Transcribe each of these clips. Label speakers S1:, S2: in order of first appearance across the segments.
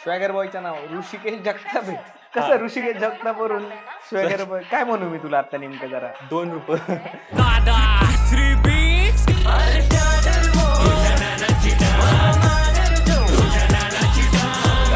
S1: स्वॅगर बॉयचं नाव ऋषिकेश जगताप आहे. कसं ऋषिकेश जगताप वरून स्वॅगर बॉय काय म्हणू मी तुला आता नेमकं जरा?
S2: 2 रुपये.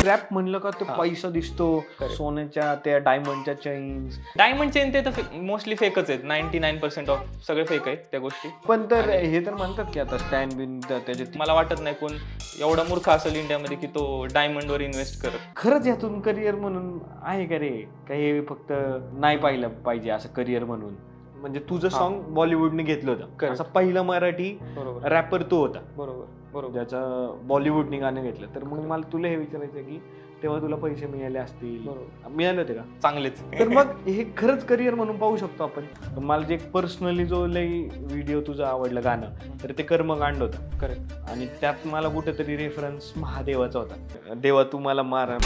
S1: रॅप म्हणलं का तो पैसा दिसतो, सोन्याच्या त्या डायमंडच्या चेन्स.
S2: डायमंड चेन ते तर मोस्टली फेकच आहेत. 99% ऑफ सगळे फेक आहेत त्या गोष्टी.
S1: पण तर हे तर म्हणतात की आता स्टँड बिन त्याच्यात
S2: मला वाटत नाही कोण एवढा मूर्ख असेल इंडियामध्ये की तो डायमंड वर इन्व्हेस्ट करत.
S1: खरंच यातून करिअर म्हणून आहे का रे? काही फक्त नाही पाहिलं पाहिजे असं करिअर म्हणून. म्हणजे तुझं सॉन्ग बॉलिवूडने घेतलं होतं, असं पहिलं मराठी
S2: बरोबर
S1: रॅपर तो होता
S2: बरोबर बरोबर.
S1: ज्याचं बॉलिवूडने गाणं घेतलं. तर मग मला तुला हे विचारायचं की तेव्हा तुला पैसे मिळाले असतील, मिळाले होते का?
S2: चांगलेच.
S1: तर मग हे खरंच करिअर म्हणून पाहू शकतो आपण. मला जे पर्सनली जो लई व्हिडिओ तुझा आवडलं गाणं, तर ते कर्मकांड होतं.
S2: करेक्ट.
S1: आणि त्यात मला कुठेतरी रेफरन्स महादेवाचा होता. देवा तू मला मार.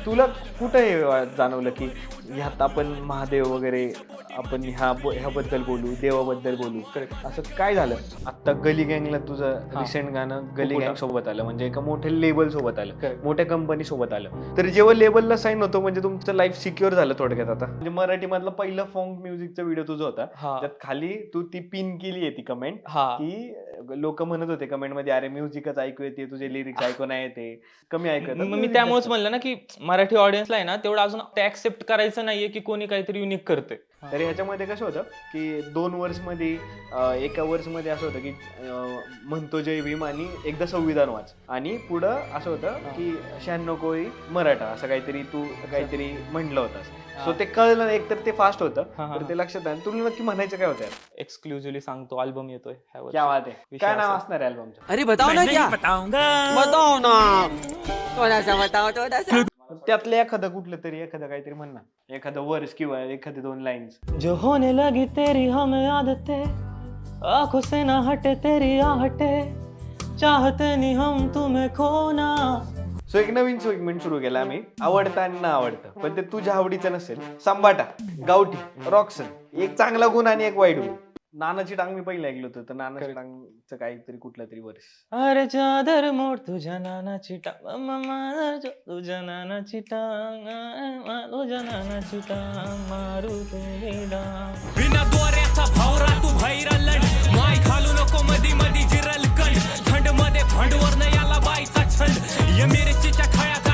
S1: तुला कुठं हे जाणवलं की ह्यात आपण महादेव वगैरे आपण ह्याबद्दल बोलू, देवाबद्दल बोलू? असं काय झालं? आता गली गँगला तुझं रिसेंट गाणं गली गँग सोबत आलं, म्हणजे एका मोठ्या लेबल सोबत आलं, मोठ्या कंपनी सोबत आलं. तर जेव्हा लेबलला साईन होतो म्हणजे तुमचं लाईफ सिक्युअर झालं थोडक्यात. आता म्हणजे मराठी मधला पहिला फॉंक म्युझिकचा व्हिडिओ तुझा होता, त्यात खाली तू ती पिन केली आहे ती कमेंट की लोक म्हणत होते कमेंट मध्ये, अरे म्युझिकच ऐकू येते, तुझे लिरिक्स ऐकू नाही येते, कमी ऐकत.
S2: मग मी त्यामुळेच म्हणलं ना की मराठी ऑडियन्सला आहे ना तेवढं अजून ते ऍक्सेप्ट करायचं नाहीये की कोणी काहीतरी युनिक करते.
S1: तर ह्याच्यामध्ये कसं होतं की 2 वर्ष मध्ये एका वर्ष मध्ये असं होतं की म्हणतो जय भीम आणि एकदा संविधान वाच, आणि पुढं असं होतं की 96 कोळी मराठा, असं काहीतरी तू काहीतरी म्हणलं होतास. सो ते कळलं, एक तर ते फास्ट होतं, तर ते लक्षात आहे. तुला नक्की म्हणायचं काय होतं?
S2: एक्सक्लुझिव्हली सांगतो, अल्बम येतोय
S1: क्या बात आहे. काय नाव असणार आहे अल्बमचं?
S3: अरे बताओ ना, क्या बताओ ना, थोडासा बताओ थोडासा.
S1: त्यातलं एखादं कुठलं तरी एखादं काहीतरी म्हण ना, एखादं वर्स किंवा एखादे 2 लाईन्स.
S2: जो होने लगी तेरी हमें आदतें, आंखों से ना हटे तेरी आहटें, चाहते नहीं हम तुम्हें खोना.
S1: सो एक नवीन सेगमेंट सुरू केला आम्ही, आवडतं आणि ना आवडतं. पण ते तुझ्या आवडीचं नसेल. संबाटा, गावठी, रॉक्सन, एक चांगला गुण आणि एक वाईट गुण. नानाची टांग मी पहिलं ऐकलं होतं, तर नानाची टांगचं काहीतरी कुठलं तरी वर्ष.
S2: अरे चादर मोड तुझ्या नानाची टांग, तुझ्या नानाची टांग, तुझ्या नानाची टांग मारू तुम्ही डांग.
S4: बिना दोऱ्याचा भावरा तू भैरलण, माय घालू नको मधी मधी जिरल कण, थंड मध्ये भांडवर न याला बाईचा छंद, या मिरचीच्या खळ्यात